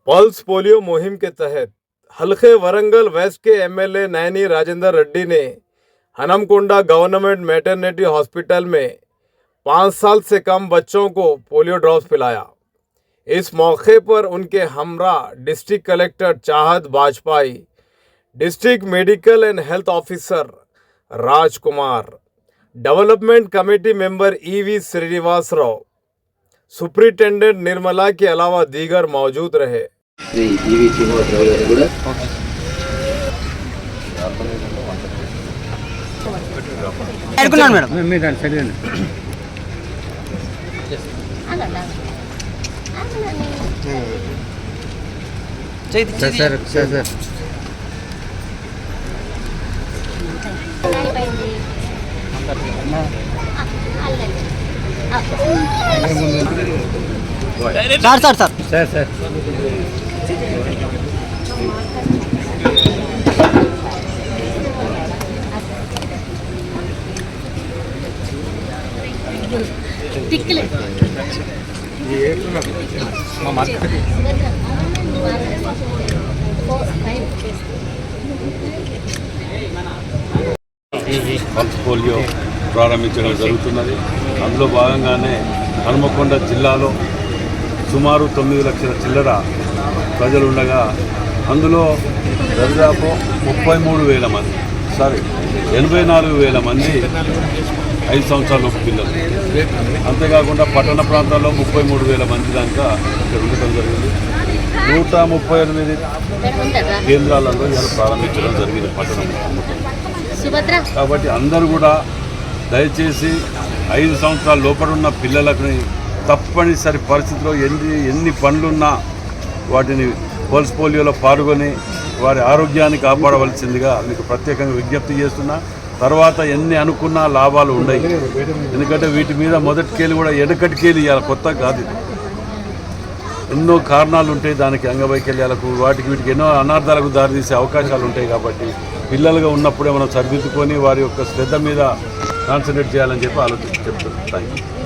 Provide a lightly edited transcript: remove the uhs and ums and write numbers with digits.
Pulse polio मुहिम के तहत हल्के वरंगल वेस्ट के एमएलए नैनी राजेंद्र रेड्डी ने हनमकुंडा गवर्नमेंट मैटरनिटी हॉस्पिटल में 5 साल से कम बच्चों को पोलियो ड्रॉप्स पिलाया। इस मौके पर उनके हमरा district collector Chahat Bajpai, district medical and health officer Rajkumar, development committee member EV Srinivas Rao, superintendent Nirmala के अलावा दीगर मौजूद रहे। सर टिकले పల్స్ పోలియో ప్రారంభించడం జరుగుతున్నది. అందులో భాగంగానే హనుమకొండ జిల్లాలో సుమారు 9 లక్షల చిల్లర ప్రజలు ఉండగా అందులో దాదాపు 84,000 మంది 84,000 మంది 5 సంవత్సరాలలోపు పిల్లలు. అంతేకాకుండా పట్టణ ప్రాంతాల్లో 33,000 మంది దాకా ఇక్కడ ఉండటం జరిగింది. 138 కేంద్రాలలో ఇలా ప్రారంభించడం జరిగింది పట్టణంలో. కాబట్టి అందరూ కూడా దయచేసి 5 సంవత్సరాల లోపల ఉన్న పిల్లలకు తప్పనిసరి పరిస్థితిలో ఎన్ని పనులున్నా వాటిని పల్స్ పోలియోలో పాల్గొని వారి ఆరోగ్యాన్ని కాపాడవలసిందిగా మీకు ప్రత్యేకంగా విజ్ఞప్తి చేస్తున్నా. తర్వాత ఎన్ని అనుకున్నా లాభాలు ఉన్నాయి. ఎందుకంటే వీటి మీద మొదటికేలు కూడా ఎడకటికేలు ఇవ్వాలి, కొత్త కాదు. ఎన్నో కారణాలు ఉంటాయి దానికి, అంగవైకల్యాలకు వీటికి ఎన్నో అనార్థాలకు దారితీసే అవకాశాలు ఉంటాయి. కాబట్టి పిల్లలుగా ఉన్నప్పుడే మనం సరిదిద్దుకొని వారి యొక్క శ్రద్ధ మీద కాన్సన్ట్రేట్ చేయాలని చెప్పి చెప్తున్నాను. Thank you.